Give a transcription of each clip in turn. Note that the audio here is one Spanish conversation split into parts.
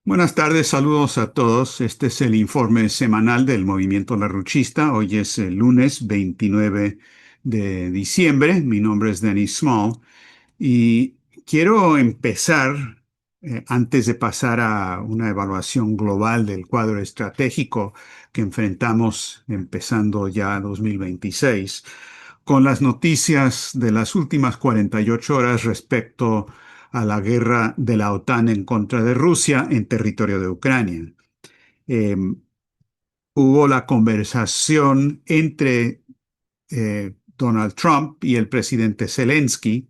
Buenas tardes, saludos a todos. Este es el informe semanal del Movimiento Larruchista. Hoy es el lunes 29 de diciembre. Mi nombre es Dennis Small y quiero empezar, antes de pasar a una evaluación global del cuadro estratégico que enfrentamos empezando ya 2026, con las noticias de las últimas 48 horas respecto a la guerra de la OTAN en contra de Rusia en territorio de Ucrania. Eh, Hubo la conversación entre Donald Trump y el presidente Zelensky,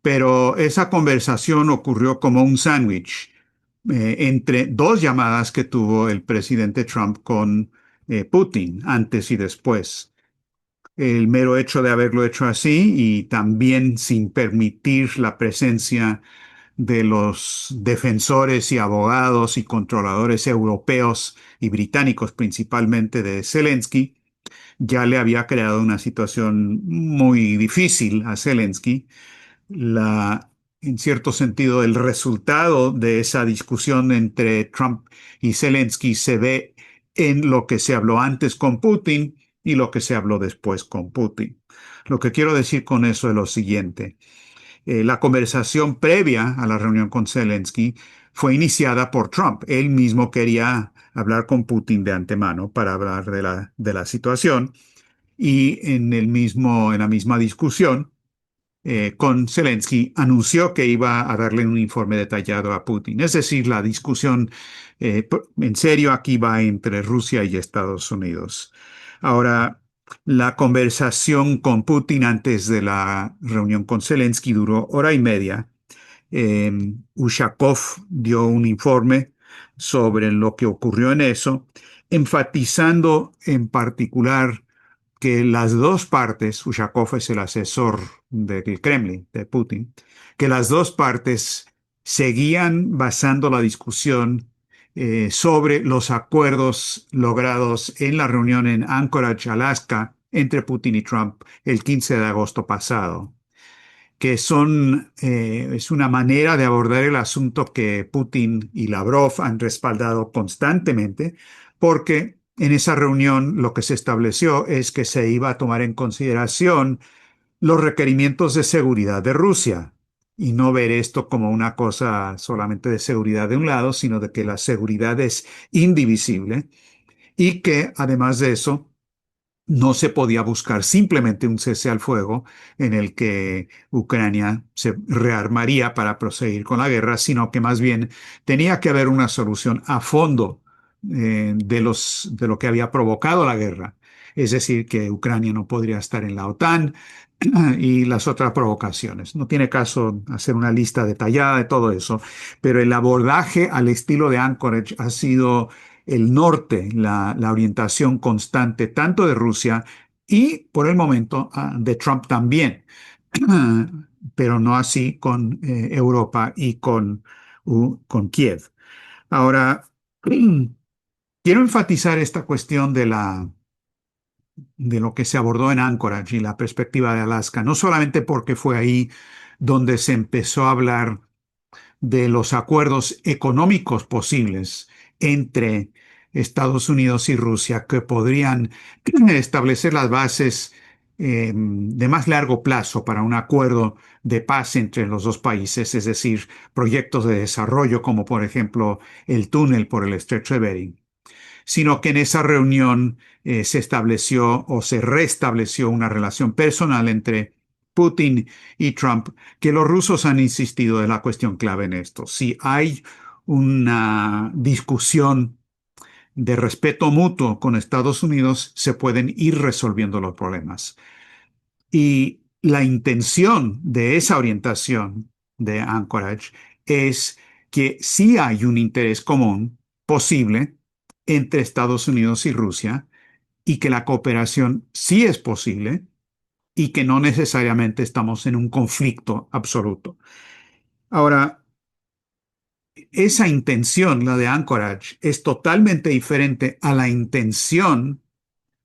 pero esa conversación ocurrió como un sándwich entre dos llamadas que tuvo el presidente Trump con Putin antes y después. El mero hecho de haberlo hecho así y también sin permitir la presencia de los defensores y abogados y controladores europeos y británicos principalmente de Zelensky, ya le había creado una situación muy difícil a Zelensky. En cierto sentido, el resultado de esa discusión entre Trump y Zelensky se ve en lo que se habló antes con Putin y lo que se habló después con Putin. Lo que quiero decir con eso es lo siguiente. La conversación previa a la reunión con Zelensky fue iniciada por Trump. Él mismo quería hablar con Putin de antemano para hablar de la situación y en la misma discusión con Zelensky anunció que iba a darle un informe detallado a Putin. Es decir, la discusión en serio aquí va entre Rusia y Estados Unidos. Ahora, la conversación con Putin antes de la reunión con Zelensky duró hora y media. Ushakov dio un informe sobre lo que ocurrió en eso, enfatizando en particular que las dos partes, Ushakov es el asesor del Kremlin, de Putin, que las dos partes seguían basando la discusión sobre los acuerdos logrados en la reunión en Anchorage, Alaska, entre Putin y Trump el 15 de agosto pasado, que es una manera de abordar el asunto que Putin y Lavrov han respaldado constantemente, porque en esa reunión lo que se estableció es que se iba a tomar en consideración los requerimientos de seguridad de Rusia y no ver esto como una cosa solamente de seguridad de un lado, sino de que la seguridad es indivisible y que además de eso, no se podía buscar simplemente un cese al fuego en el que Ucrania se rearmaría para proseguir con la guerra, sino que más bien tenía que haber una solución a fondo de lo que había provocado la guerra. Es decir, que Ucrania no podría estar en la OTAN y las otras provocaciones. No tiene caso hacer una lista detallada de todo eso, pero el abordaje al estilo de Anchorage ha sido el norte, la orientación constante tanto de Rusia y por el momento de Trump también, pero no así con Europa y con Kiev. Ahora, quiero enfatizar esta cuestión de lo que se abordó en Anchorage y la perspectiva de Alaska, no solamente porque fue ahí donde se empezó a hablar de los acuerdos económicos posibles entre Estados Unidos y Rusia que podrían establecer las bases de más largo plazo para un acuerdo de paz entre los dos países, es decir, proyectos de desarrollo como por ejemplo el túnel por el Estrecho de Bering, sino que en esa reunión se estableció o se restableció una relación personal entre Putin y Trump, que los rusos han insistido de la cuestión clave en esto. Si hay una discusión de respeto mutuo con Estados Unidos, se pueden ir resolviendo los problemas. Y la intención de esa orientación de Anchorage es que sí hay un interés común posible entre Estados Unidos y Rusia y que la cooperación sí es posible y que no necesariamente estamos en un conflicto absoluto. Ahora, esa intención, la de Anchorage, es totalmente diferente a la intención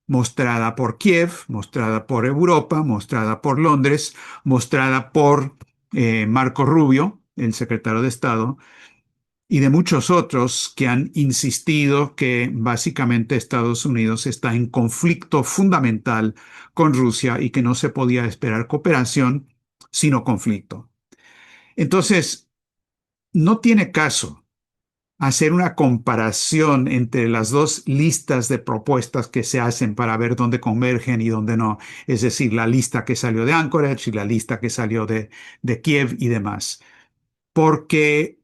mostrada por Kiev, mostrada por Europa, mostrada por Londres, mostrada por Marco Rubio, el secretario de Estado, y de muchos otros que han insistido que básicamente Estados Unidos está en conflicto fundamental con Rusia y que no se podía esperar cooperación sino conflicto. Entonces, no tiene caso hacer una comparación entre las dos listas de propuestas que se hacen para ver dónde convergen y dónde no. Es decir, la lista que salió de Anchorage y la lista que salió de Kiev y demás, porque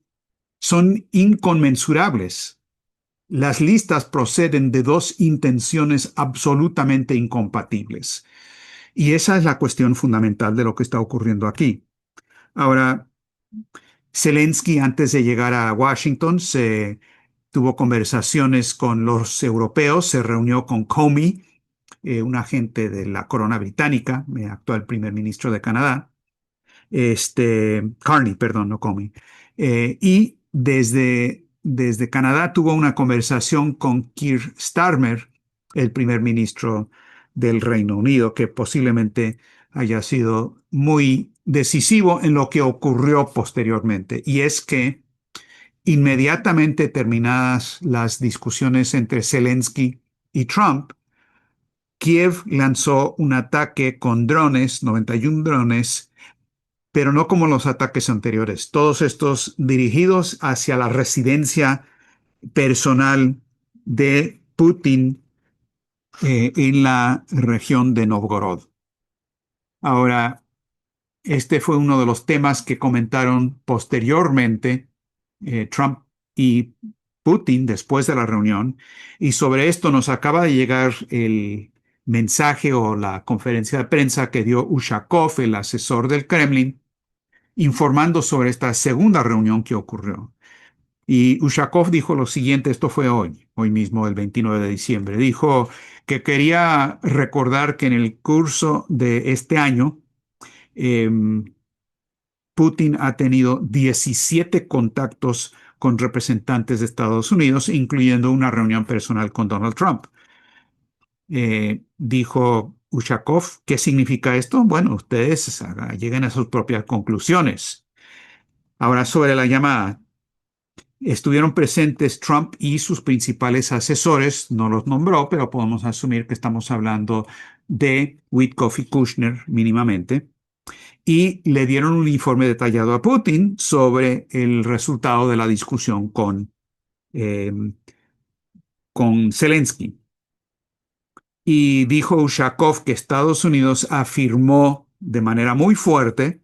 son inconmensurables. Las listas proceden de dos intenciones absolutamente incompatibles. Y esa es la cuestión fundamental de lo que está ocurriendo aquí. Ahora, Zelensky, antes de llegar a Washington, se tuvo conversaciones con los europeos, se reunió con Comey, un agente de la corona británica, actual primer ministro de Canadá, Carney, perdón, no Comey. Y desde Canadá tuvo una conversación con Keir Starmer, el primer ministro del Reino Unido, que posiblemente haya sido muy decisivo en lo que ocurrió posteriormente. Y es que inmediatamente terminadas las discusiones entre Zelensky y Trump, Kiev lanzó un ataque con drones, 91 drones, pero no como los ataques anteriores, todos estos dirigidos hacia la residencia personal de Putin en la región de Novgorod. Ahora, este fue uno de los temas que comentaron posteriormente Trump y Putin después de la reunión, y sobre esto nos acaba de llegar el mensaje o la conferencia de prensa que dio Ushakov, el asesor del Kremlin, informando sobre esta segunda reunión que ocurrió. Y Ushakov dijo lo siguiente, esto fue hoy mismo, el 29 de diciembre, dijo que quería recordar que en el curso de este año, eh, Putin ha tenido 17 contactos con representantes de Estados Unidos, incluyendo una reunión personal con Donald Trump. Dijo Ushakov, ¿qué significa esto? Bueno, ustedes lleguen a sus propias conclusiones. Ahora, sobre la llamada, estuvieron presentes Trump y sus principales asesores, no los nombró, pero podemos asumir que estamos hablando de Witkoff y Kushner mínimamente, y le dieron un informe detallado a Putin sobre el resultado de la discusión eh, con Zelensky. Y dijo Ushakov que Estados Unidos afirmó de manera muy fuerte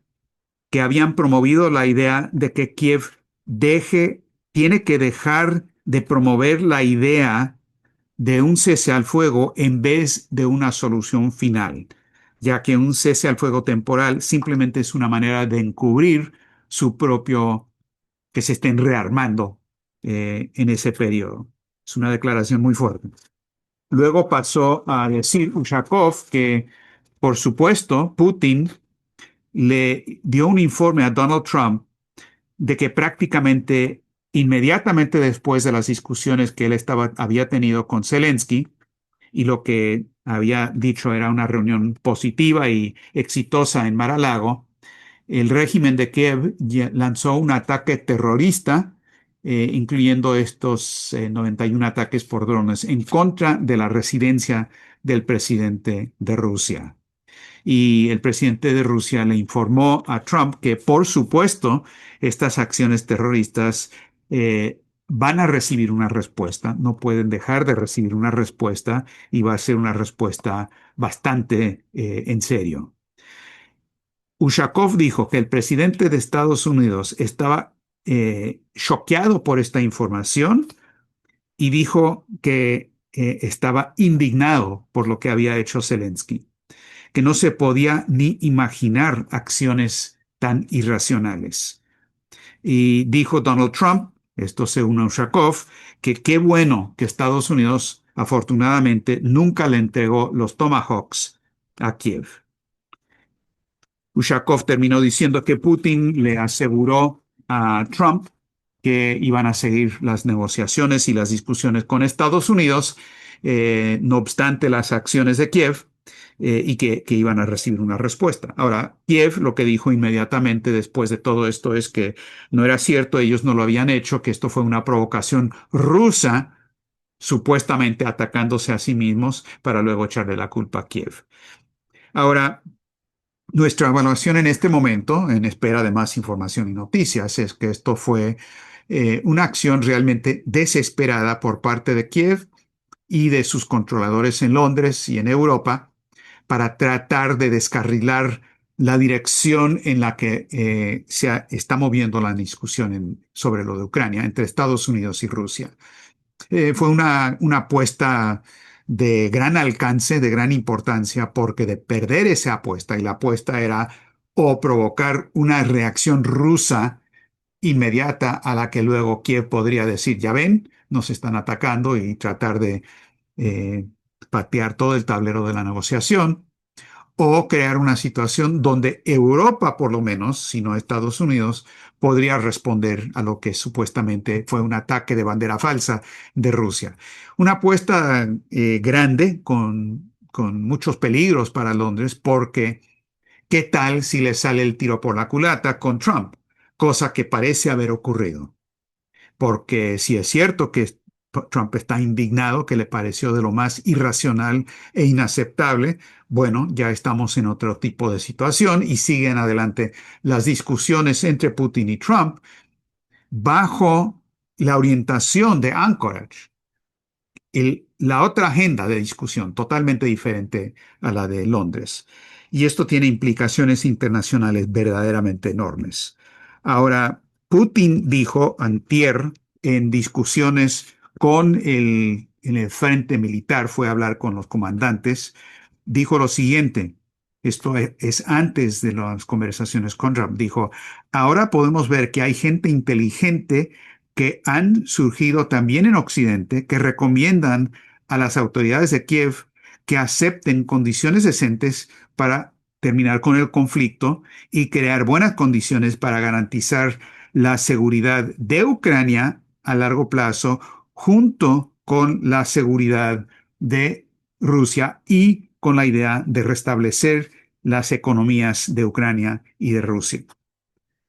que habían promovido la idea de que Kiev tiene que dejar de promover la idea de un cese al fuego en vez de una solución final, ya que un cese al fuego temporal simplemente es una manera de encubrir su propio, que se estén rearmando en ese periodo. Es una declaración muy fuerte. Luego pasó a decir Ushakov que, por supuesto, Putin le dio un informe a Donald Trump de que prácticamente inmediatamente después de las discusiones que había tenido con Zelensky, y lo que había dicho era una reunión positiva y exitosa en Mar-a-Lago, el régimen de Kiev lanzó un ataque terrorista, incluyendo estos 91 ataques por drones, en contra de la residencia del presidente de Rusia. Y el presidente de Rusia le informó a Trump que, por supuesto, estas acciones terroristas van a recibir una respuesta, no pueden dejar de recibir una respuesta y va a ser una respuesta bastante en serio. Ushakov dijo que el presidente de Estados Unidos estaba choqueado por esta información y dijo que estaba indignado por lo que había hecho Zelensky, que no se podía ni imaginar acciones tan irracionales. Y dijo Donald Trump, esto según Ushakov, que qué bueno que Estados Unidos afortunadamente nunca le entregó los Tomahawks a Kiev. Ushakov terminó diciendo que Putin le aseguró a Trump que iban a seguir las negociaciones y las discusiones con Estados Unidos, no obstante las acciones de Kiev, y que iban a recibir una respuesta. Ahora, Kiev lo que dijo inmediatamente después de todo esto es que no era cierto, ellos no lo habían hecho, que esto fue una provocación rusa, supuestamente atacándose a sí mismos para luego echarle la culpa a Kiev. Ahora, nuestra evaluación en este momento, en espera de más información y noticias, es que esto fue una acción realmente desesperada por parte de Kiev y de sus controladores en Londres y en Europa para tratar de descarrilar la dirección en la que está moviendo la discusión sobre lo de Ucrania entre Estados Unidos y Rusia. Fue una apuesta de gran alcance, de gran importancia, porque de perder esa apuesta, y la apuesta era o provocar una reacción rusa inmediata a la que luego Kiev podría decir, ya ven, nos están atacando y tratar de eh, patear todo el tablero de la negociación, o crear una situación donde Europa, por lo menos, si no Estados Unidos, podría responder a lo que supuestamente fue un ataque de bandera falsa de Rusia. Una apuesta grande con muchos peligros para Londres porque ¿qué tal si le sale el tiro por la culata con Trump? Cosa que parece haber ocurrido, porque si es cierto que Trump está indignado, que le pareció de lo más irracional e inaceptable, bueno, ya estamos en otro tipo de situación y siguen adelante las discusiones entre Putin y Trump bajo la orientación de Anchorage, la otra agenda de discusión totalmente diferente a la de Londres. Y esto tiene implicaciones internacionales verdaderamente enormes. Ahora, Putin dijo antier en discusiones en el frente militar, fue a hablar con los comandantes, dijo lo siguiente, esto es antes de las conversaciones con Trump, dijo, ahora podemos ver que hay gente inteligente que han surgido también en Occidente, que recomiendan a las autoridades de Kiev que acepten condiciones decentes para terminar con el conflicto y crear buenas condiciones para garantizar la seguridad de Ucrania a largo plazo, junto con la seguridad de Rusia y con la idea de restablecer las economías de Ucrania y de Rusia.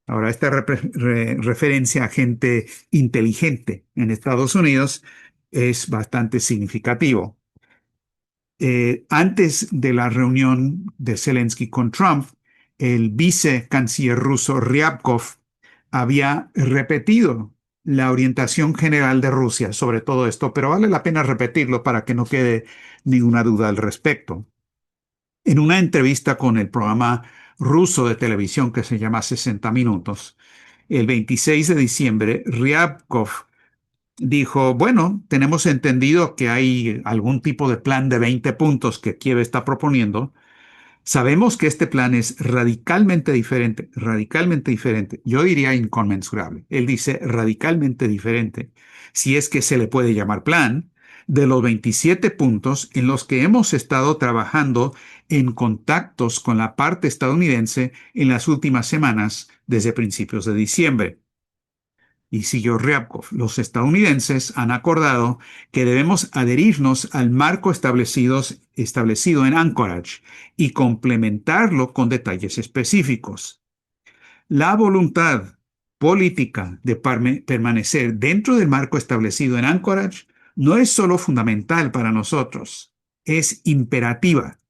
Ahora, esta referencia a gente inteligente en Estados Unidos es bastante significativo. Antes de la reunión de Zelensky con Trump, el vicecanciller ruso Ryabkov había repetido la orientación general de Rusia sobre todo esto, pero vale la pena repetirlo para que no quede ninguna duda al respecto. En una entrevista con el programa ruso de televisión que se llama 60 Minutos, el 26 de diciembre, Ryabkov dijo, bueno, tenemos entendido que hay algún tipo de plan de 20 puntos que Kiev está proponiendo. Sabemos que este plan es radicalmente diferente. Yo diría inconmensurable. Él dice radicalmente diferente, si es que se le puede llamar plan, de los 27 puntos en los que hemos estado trabajando en contactos con la parte estadounidense en las últimas semanas desde principios de diciembre. Y siguió Ryabkov, los estadounidenses han acordado que debemos adherirnos al marco establecido en Anchorage y complementarlo con detalles específicos. La voluntad política de permanecer dentro del marco establecido en Anchorage no es solo fundamental para nosotros, es imperativa.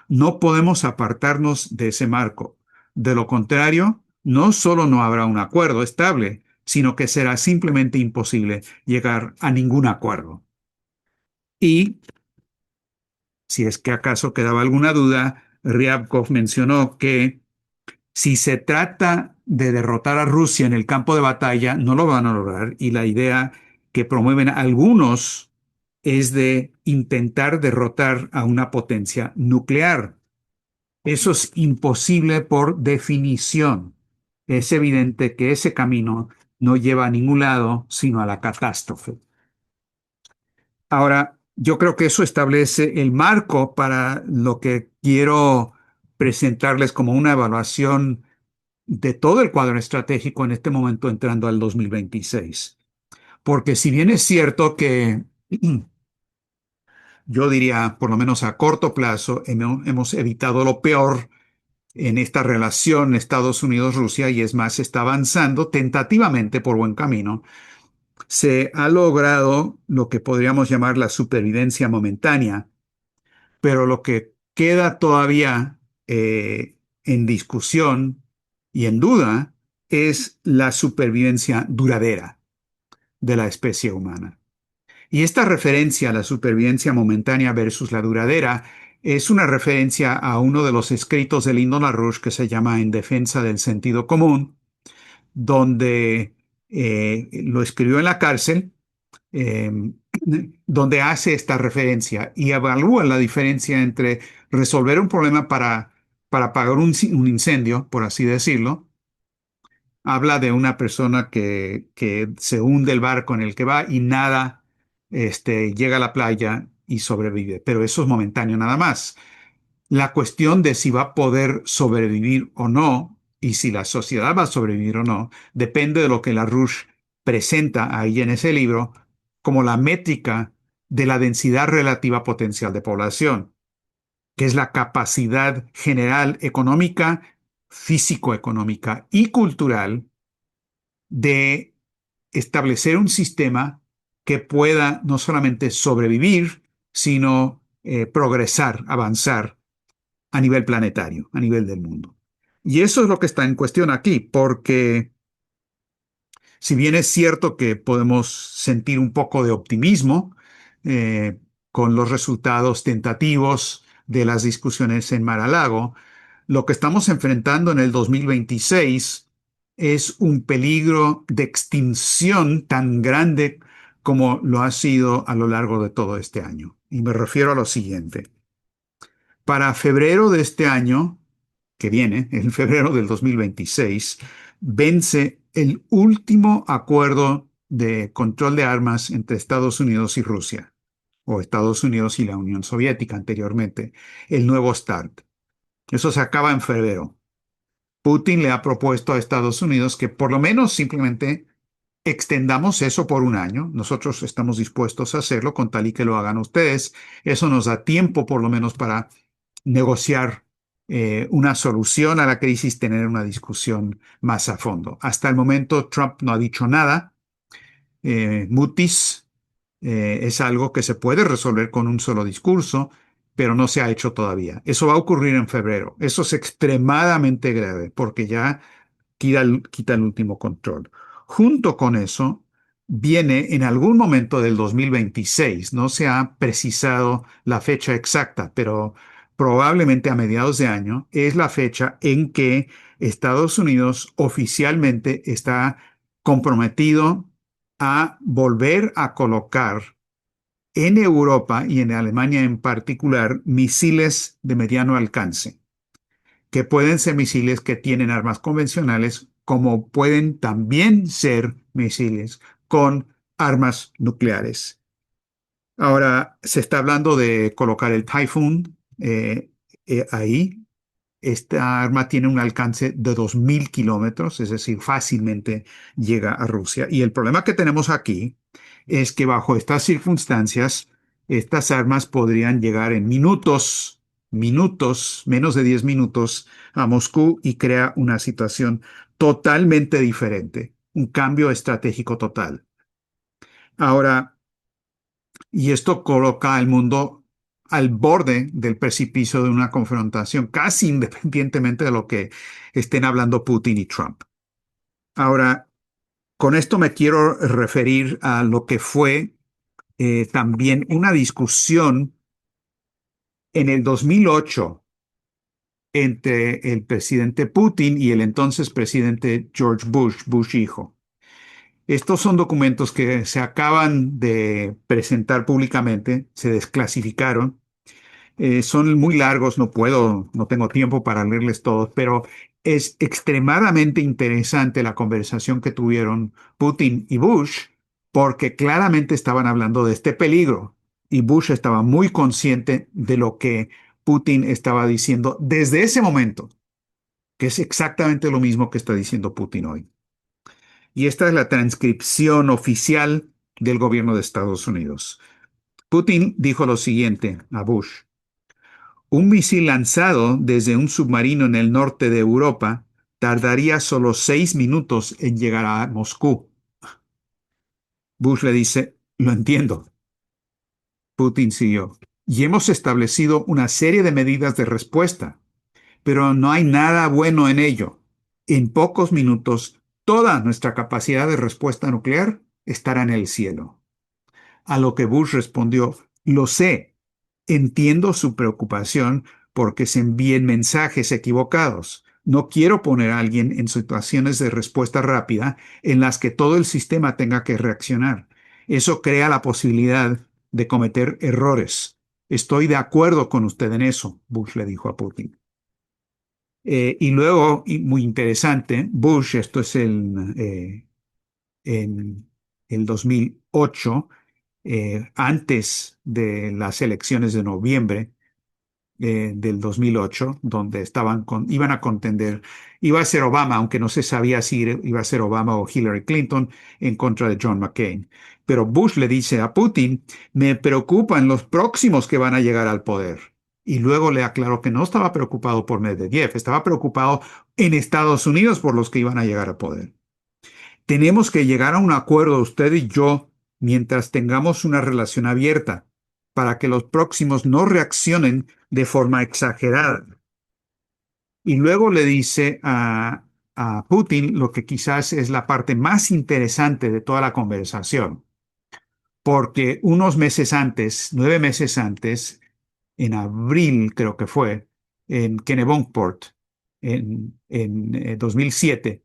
No podemos apartarnos de ese marco. De lo contrario, no solo no habrá un acuerdo estable, sino que será simplemente imposible llegar a ningún acuerdo. Y, si es que acaso quedaba alguna duda, Ryabkov mencionó que si se trata de derrotar a Rusia en el campo de batalla, no lo van a lograr. Y la idea que promueven algunos es de intentar derrotar a una potencia nuclear. Eso es imposible por definición. Es evidente que ese camino no lleva a ningún lado, sino a la catástrofe. Ahora, yo creo que eso establece el marco para lo que quiero presentarles como una evaluación de todo el cuadro estratégico en este momento entrando al 2026. Porque si bien es cierto que yo diría, por lo menos a corto plazo, hemos evitado lo peor en esta relación Estados Unidos-Rusia y es más, está avanzando tentativamente por buen camino. Se ha logrado lo que podríamos llamar la supervivencia momentánea, pero lo que queda todavía en discusión y en duda es la supervivencia duradera de la especie humana. Y esta referencia a la supervivencia momentánea versus la duradera es una referencia a uno de los escritos de Lyndon LaRouche que se llama En defensa del sentido común, donde lo escribió en la cárcel, eh, donde hace esta referencia y evalúa la diferencia entre resolver un problema para apagar un incendio, por así decirlo. Habla de una persona que se hunde el barco en el que va y nada, llega a la playa y sobrevive, pero eso es momentáneo nada más. La cuestión de si va a poder sobrevivir o no y si la sociedad va a sobrevivir o no depende de lo que LaRouche presenta ahí en ese libro como la métrica de la densidad relativa potencial de población, que es la capacidad general económica, físico-económica y cultural de establecer un sistema que pueda no solamente sobrevivir, sino progresar, avanzar a nivel planetario, a nivel del mundo. Y eso es lo que está en cuestión aquí, porque si bien es cierto que podemos sentir un poco de optimismo con los resultados tentativos de las discusiones en Mar-a-Lago, lo que estamos enfrentando en el 2026 es un peligro de extinción tan grande como lo ha sido a lo largo de todo este año. Y me refiero a lo siguiente. Para febrero de este año, que viene, en febrero del 2026, vence el último acuerdo de control de armas entre Estados Unidos y Rusia, o Estados Unidos y la Unión Soviética anteriormente, el nuevo START. Eso se acaba en febrero. Putin le ha propuesto a Estados Unidos que por lo menos simplemente extendamos eso por un año. Nosotros estamos dispuestos a hacerlo con tal y que lo hagan ustedes. Eso nos da tiempo por lo menos para negociar una solución a la crisis, tener una discusión más a fondo. Hasta el momento Trump no ha dicho nada. Mutis es algo que se puede resolver con un solo discurso, pero no se ha hecho todavía. Eso va a ocurrir en febrero. Eso es extremadamente grave porque ya quita el último control. Junto con eso, viene en algún momento del 2026, no se ha precisado la fecha exacta, pero probablemente a mediados de año, es la fecha en que Estados Unidos oficialmente está comprometido a volver a colocar en Europa y en Alemania en particular misiles de mediano alcance que pueden ser misiles que tienen armas convencionales, como pueden también ser misiles con armas nucleares. Ahora se está hablando de colocar el Typhoon ahí. Esta arma tiene un alcance de 2.000 kilómetros, es decir, fácilmente llega a Rusia. Y el problema que tenemos aquí es que bajo estas circunstancias, estas armas podrían llegar en minutos, menos de 10 minutos a Moscú y crea una situación totalmente diferente, un cambio estratégico total. Ahora, y esto coloca al mundo al borde del precipicio de una confrontación, casi independientemente de lo que estén hablando Putin y Trump. Ahora, con esto me quiero referir a lo que fue también una discusión en el 2008 entre el presidente Putin y el entonces presidente George Bush, Bush hijo. Estos son documentos que se acaban de presentar públicamente, se desclasificaron. Son muy largos, no tengo tiempo para leerles todos, pero es extremadamente interesante la conversación que tuvieron Putin y Bush, porque claramente estaban hablando de este peligro y Bush estaba muy consciente de lo que Putin estaba diciendo desde ese momento, que es exactamente lo mismo que está diciendo Putin hoy. Y esta es la transcripción oficial del gobierno de Estados Unidos. Putin dijo lo siguiente a Bush: un misil lanzado desde un submarino en el norte de Europa tardaría solo 6 minutos en llegar a Moscú. Bush le dice, lo entiendo. Putin siguió. Y hemos establecido una serie de medidas de respuesta, pero no hay nada bueno en ello. En pocos minutos, toda nuestra capacidad de respuesta nuclear estará en el cielo. A lo que Bush respondió, lo sé, entiendo su preocupación porque se envíen mensajes equivocados. No quiero poner a alguien en situaciones de respuesta rápida en las que todo el sistema tenga que reaccionar. Eso crea la posibilidad de cometer errores. Estoy de acuerdo con usted en eso, Bush le dijo a Putin. Y luego, y muy interesante, Bush, esto es en el 2008, antes de las elecciones de noviembre del 2008, donde iban a contender, iba a ser Obama, aunque no se sabía si iba a ser Obama o Hillary Clinton, en contra de John McCain. Pero Bush le dice a Putin, me preocupan los próximos que van a llegar al poder. Y luego le aclaró que no estaba preocupado por Medvedev, estaba preocupado en Estados Unidos por los que iban a llegar al poder. Tenemos que llegar a un acuerdo, usted y yo, mientras tengamos una relación abierta, para que los próximos no reaccionen de forma exagerada. Y luego le dice a Putin lo que quizás es la parte más interesante de toda la conversación, porque unos meses antes, 9 meses antes, en abril creo que fue, en Kennebunkport, en 2007,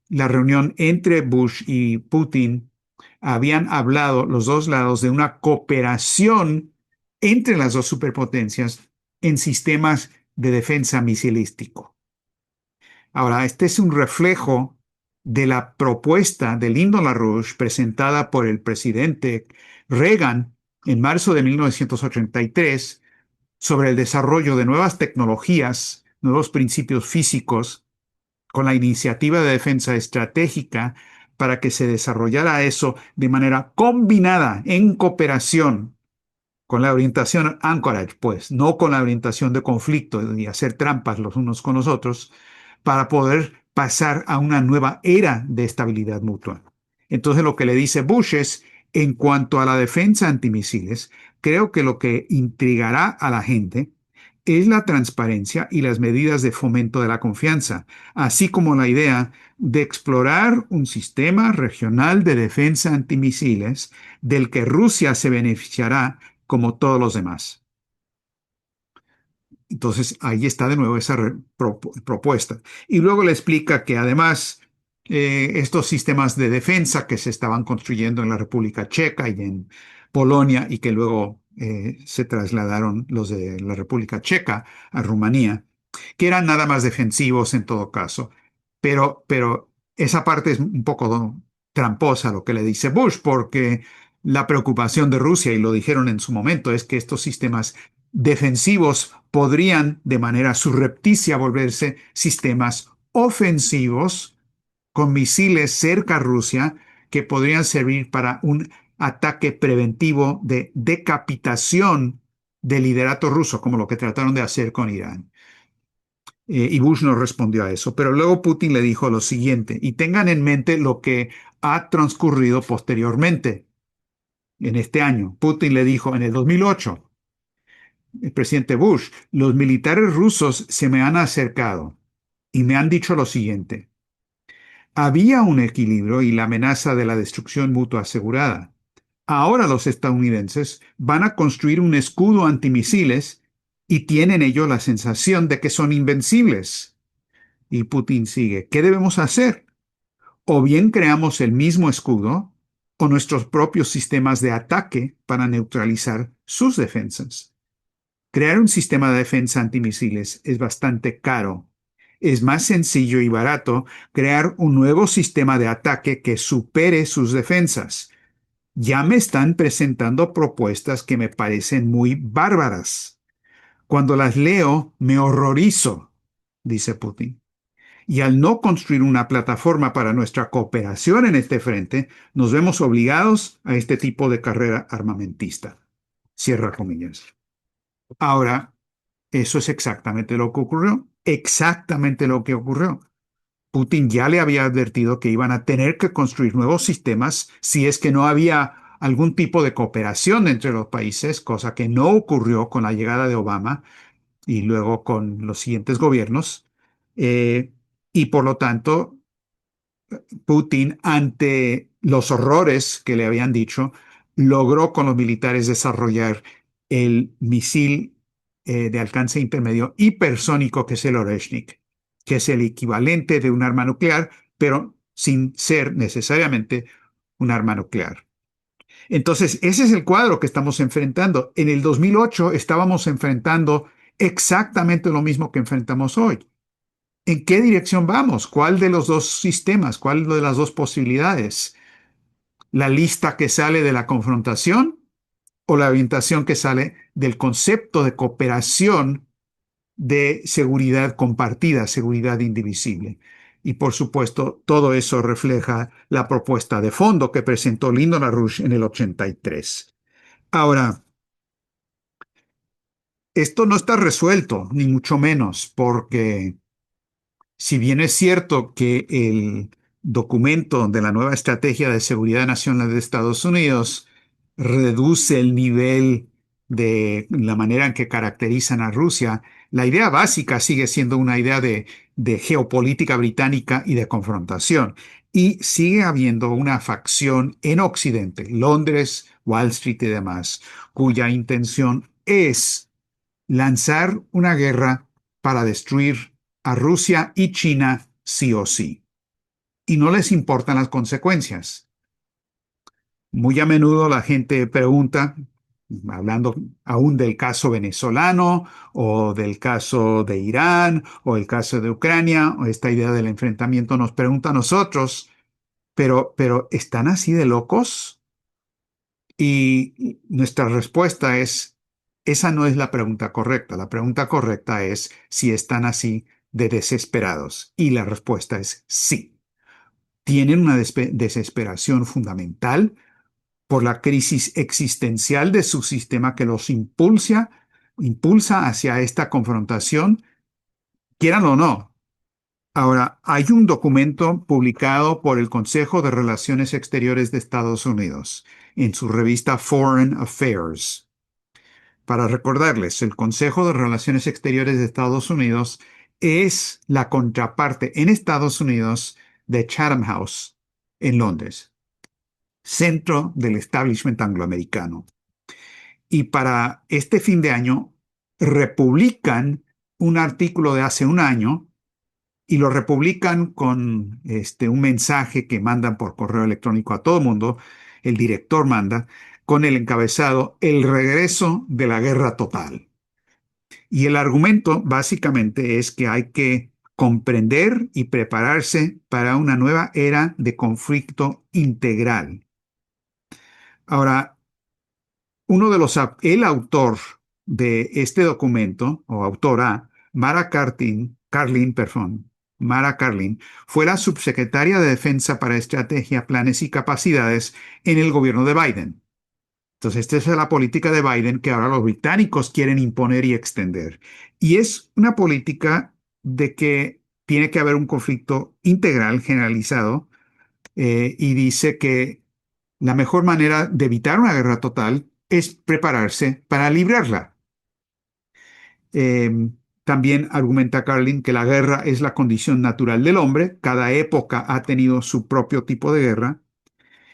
la reunión entre Bush y Putin habían hablado los dos lados de una cooperación entre las dos superpotencias en sistemas de defensa misilístico. Ahora, este es un reflejo de la propuesta de Lyndon LaRouche presentada por el presidente Reagan en marzo de 1983 sobre el desarrollo de nuevas tecnologías, nuevos principios físicos con la iniciativa de defensa estratégica para que se desarrollara eso de manera combinada, en cooperación, con la orientación Anchorage, pues, no con la orientación de conflicto y hacer trampas los unos con los otros, para poder pasar a una nueva era de estabilidad mutua. Entonces lo que le dice Bush es, en cuanto a la defensa antimisiles, creo que lo que intrigará a la gente es la transparencia y las medidas de fomento de la confianza, así como la idea de explorar un sistema regional de defensa antimisiles del que Rusia se beneficiará como todos los demás. Entonces, ahí está de nuevo esa propuesta. Y luego le explica que además estos sistemas de defensa que se estaban construyendo en la República Checa y en Polonia y que luego se trasladaron los de la República Checa a Rumanía, que eran nada más defensivos en todo caso. Pero esa parte es un poco tramposa lo que le dice Bush, porque la preocupación de Rusia, y lo dijeron en su momento, es que estos sistemas defensivos podrían de manera surrepticia volverse sistemas ofensivos con misiles cerca a Rusia que podrían servir para un ataque preventivo de decapitación del liderato ruso, como lo que trataron de hacer con Irán. Y Bush no respondió a eso. Pero luego Putin le dijo lo siguiente, y tengan en mente lo que ha transcurrido posteriormente en este año. Putin le dijo en el 2008, el presidente Bush, los militares rusos se me han acercado y me han dicho lo siguiente. Había un equilibrio y la amenaza de la destrucción mutua asegurada. Ahora los estadounidenses van a construir un escudo antimisiles y tienen ellos la sensación de que son invencibles. Y Putin sigue, ¿qué debemos hacer? O bien creamos el mismo escudo o nuestros propios sistemas de ataque para neutralizar sus defensas. Crear un sistema de defensa antimisiles es bastante caro. Es más sencillo y barato crear un nuevo sistema de ataque que supere sus defensas. Ya me están presentando propuestas que me parecen muy bárbaras. Cuando las leo, me horrorizo, dice Putin. Y al no construir una plataforma para nuestra cooperación en este frente, nos vemos obligados a este tipo de carrera armamentista. Cierra comillas. Ahora, eso es exactamente lo que ocurrió. Exactamente lo que ocurrió. Putin ya le había advertido que iban a tener que construir nuevos sistemas si es que no había algún tipo de cooperación entre los países, cosa que no ocurrió con la llegada de Obama y luego con los siguientes gobiernos. Eh, y por lo tanto, Putin, ante los horrores que le habían dicho, logró con los militares desarrollar el misil de alcance intermedio hipersónico que es el Oreshnik, que es el equivalente de un arma nuclear, pero sin ser necesariamente un arma nuclear. Entonces, ese es el cuadro que estamos enfrentando. En el 2008 estábamos enfrentando exactamente lo mismo que enfrentamos hoy. ¿En qué dirección vamos? ¿Cuál de los dos sistemas? ¿Cuál de las dos posibilidades? ¿La lista que sale de la confrontación o la orientación que sale del concepto de cooperación de seguridad compartida, seguridad indivisible? Y por supuesto, todo eso refleja la propuesta de fondo que presentó Lyndon LaRouche en el 83. Ahora, esto no está resuelto, ni mucho menos, porque si bien es cierto que el documento de la nueva Estrategia de Seguridad Nacional de Estados Unidos reduce el nivel de la manera en que caracterizan a Rusia, la idea básica sigue siendo una idea de geopolítica británica y de confrontación. Y sigue habiendo una facción en Occidente, Londres, Wall Street y demás, cuya intención es lanzar una guerra para destruir a Rusia y China sí o sí. Y no les importan las consecuencias. Muy a menudo la gente pregunta, hablando aún del caso venezolano o del caso de Irán o el caso de Ucrania o esta idea del enfrentamiento, nos pregunta a nosotros, pero ¿están así de locos? Y nuestra respuesta es, esa no es la pregunta correcta. La pregunta correcta es si están así de desesperados. Y la respuesta es sí. Tienen una desesperación fundamental por la crisis existencial de su sistema que los impulsa hacia esta confrontación, quieran o no. Ahora, hay un documento publicado por el Consejo de Relaciones Exteriores de Estados Unidos en su revista Foreign Affairs. Para recordarles, el Consejo de Relaciones Exteriores de Estados Unidos es la contraparte en Estados Unidos de Chatham House en Londres, centro del establishment angloamericano. Y para este fin de año republican un artículo de hace un año y lo republican con un mensaje que mandan por correo electrónico a todo el mundo. El director manda con el encabezado El regreso de la guerra total. Y el argumento básicamente es que hay que comprender y prepararse para una nueva era de conflicto integral. Ahora, el autor de este documento, o autora, Mara Karlin, fue la subsecretaria de Defensa para Estrategia, Planes y Capacidades en el gobierno de Biden. Entonces, esta es la política de Biden que ahora los británicos quieren imponer y extender. Y es una política de que tiene que haber un conflicto integral, generalizado, y dice que la mejor manera de evitar una guerra total es prepararse para librarla. Eh, También argumenta Carlin que la guerra es la condición natural del hombre. Cada época ha tenido su propio tipo de guerra.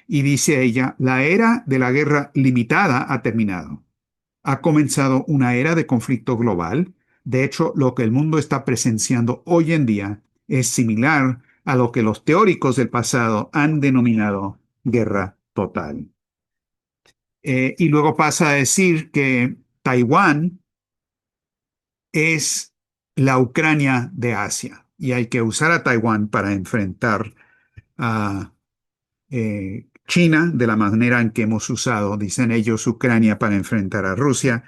Y dice ella, la era de la guerra limitada ha terminado. Ha comenzado una era de conflicto global. De hecho, lo que el mundo está presenciando hoy en día es similar a lo que los teóricos del pasado han denominado guerra total. Y luego pasa a decir que Taiwán es la Ucrania de Asia y hay que usar a Taiwán para enfrentar a China de la manera en que hemos usado, dicen ellos, Ucrania para enfrentar a Rusia,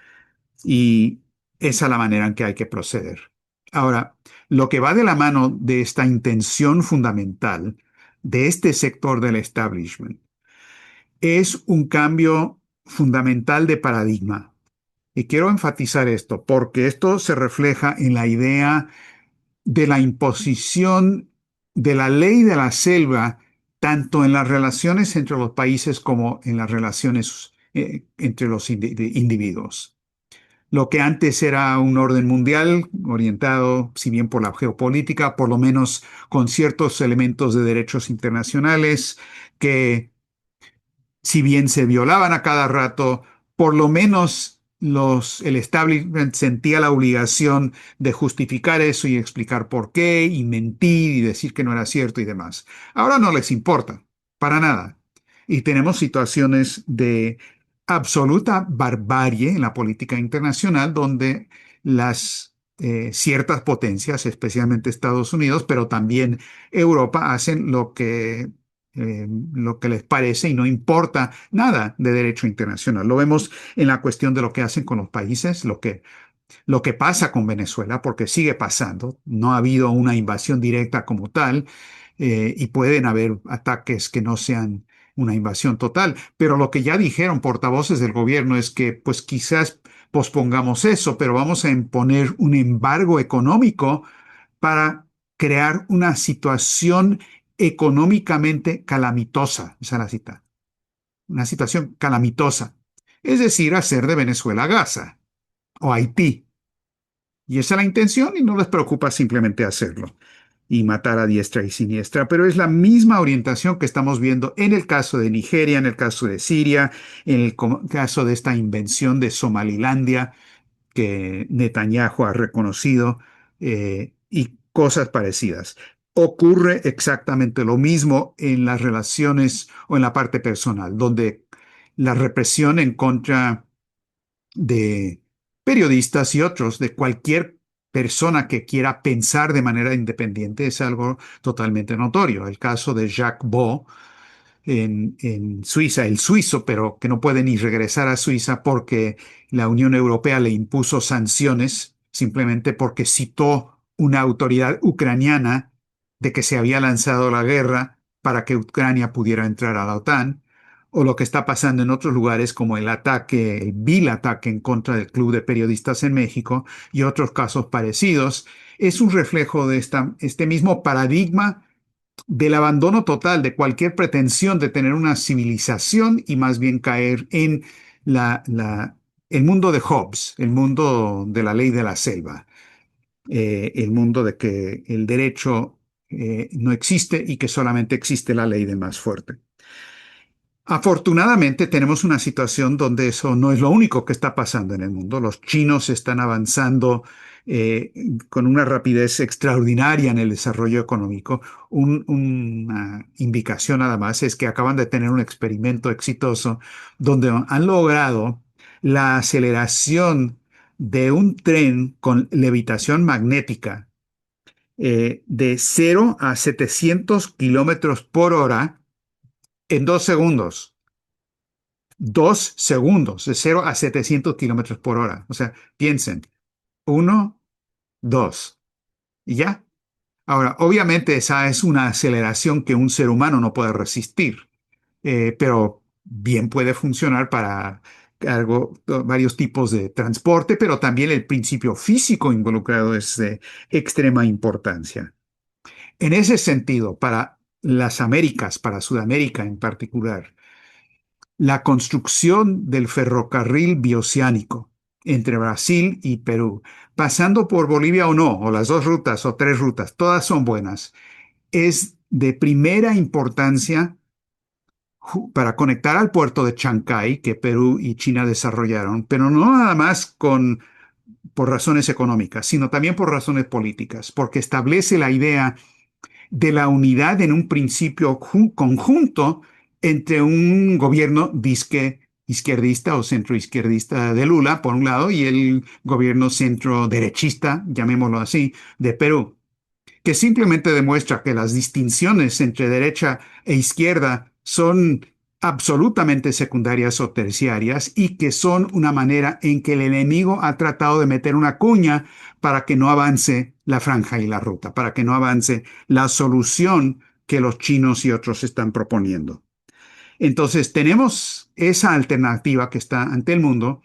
y esa es la manera en que hay que proceder. Ahora, lo que va de la mano de esta intención fundamental de este sector del establishment es un cambio fundamental de paradigma. Y quiero enfatizar esto porque esto se refleja en la idea de la imposición de la ley de la selva, tanto en las relaciones entre los países como en las relaciones entre los individuos. Lo que antes era un orden mundial orientado, si bien por la geopolítica, por lo menos con ciertos elementos de derechos internacionales que si bien se violaban a cada rato, por lo menos el establishment sentía la obligación de justificar eso y explicar por qué, y mentir y decir que no era cierto y demás. Ahora no les importa, para nada. Y tenemos situaciones de absoluta barbarie en la política internacional donde las ciertas potencias, especialmente Estados Unidos, pero también Europa, hacen lo que les parece y no importa nada de derecho internacional. Lo vemos en la cuestión de lo que hacen con los países, lo que pasa con Venezuela, porque sigue pasando. No ha habido una invasión directa como tal, y pueden haber ataques que no sean una invasión total. Pero lo que ya dijeron portavoces del gobierno es que pues quizás pospongamos eso, pero vamos a imponer un embargo económico para crear una situación económicamente calamitosa, esa es la cita, una situación calamitosa, es decir, hacer de Venezuela Gaza o Haití. Y esa es la intención y no les preocupa simplemente hacerlo y matar a diestra y siniestra, pero es la misma orientación que estamos viendo en el caso de Nigeria, en el caso de Siria, en el caso de esta invención de Somalilandia que Netanyahu ha reconocido, y cosas parecidas. Ocurre exactamente lo mismo en las relaciones o en la parte personal, donde la represión en contra de periodistas y otros, de cualquier persona que quiera pensar de manera independiente, es algo totalmente notorio. El caso de Jacques Beau en Suiza, el suizo, pero que no puede ni regresar a Suiza porque la Unión Europea le impuso sanciones simplemente porque citó una autoridad ucraniana de que se había lanzado la guerra para que Ucrania pudiera entrar a la OTAN, o lo que está pasando en otros lugares como el vil ataque en contra del Club de Periodistas en México y otros casos parecidos, es un reflejo de este mismo paradigma del abandono total de cualquier pretensión de tener una civilización y más bien caer en el mundo de Hobbes, el mundo de la ley de la selva, el mundo de que el derecho no existe y que solamente existe la ley del más fuerte. Afortunadamente tenemos una situación donde eso no es lo único que está pasando en el mundo. Los chinos están avanzando eh, con una rapidez extraordinaria en el desarrollo económico. Una indicación nada más es que acaban de tener un experimento exitoso donde han logrado la aceleración de un tren con levitación magnética de 0 a 700 kilómetros por hora en 2 segundos. 2 segundos, de 0 a 700 kilómetros por hora. O sea, piensen, uno, dos, y ya. Ahora, obviamente esa es una aceleración que un ser humano no puede resistir, pero bien puede funcionar para varios tipos de transporte, pero también el principio físico involucrado es de extrema importancia. En ese sentido, para las Américas, para Sudamérica en particular, la construcción del ferrocarril bioceánico entre Brasil y Perú, pasando por Bolivia o no, o las dos rutas o tres rutas, todas son buenas, es de primera importancia para conectar al puerto de Chancay que Perú y China desarrollaron, pero no nada más por razones económicas, sino también por razones políticas, porque establece la idea de la unidad en un principio conjunto entre un gobierno disque izquierdista o centroizquierdista de Lula, por un lado, y el gobierno centro-derechista, llamémoslo así, de Perú, que simplemente demuestra que las distinciones entre derecha e izquierda son absolutamente secundarias o terciarias y que son una manera en que el enemigo ha tratado de meter una cuña para que no avance la franja y la ruta, para que no avance la solución que los chinos y otros están proponiendo. Entonces, tenemos esa alternativa que está ante el mundo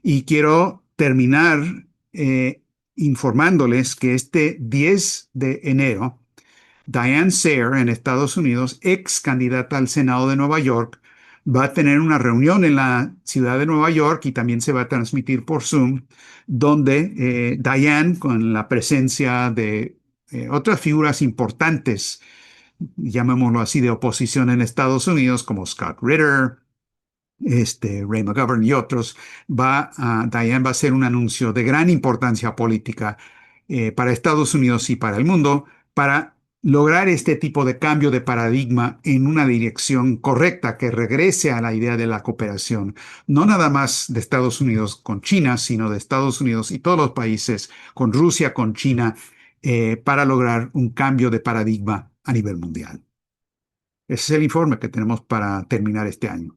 y quiero terminar informándoles que este 10 de enero, Diane Sare en Estados Unidos, ex candidata al Senado de Nueva York, va a tener una reunión en la ciudad de Nueva York y también se va a transmitir por Zoom, donde Diane, con la presencia de otras figuras importantes, llamémoslo así, de oposición en Estados Unidos, como Scott Ritter, Ray McGovern y otros, Diane va a hacer un anuncio de gran importancia política para Estados Unidos y para el mundo para lograr este tipo de cambio de paradigma en una dirección correcta que regrese a la idea de la cooperación, no nada más de Estados Unidos con China, sino de Estados Unidos y todos los países con Rusia, con China, para lograr un cambio de paradigma a nivel mundial. Ese es el informe que tenemos para terminar este año.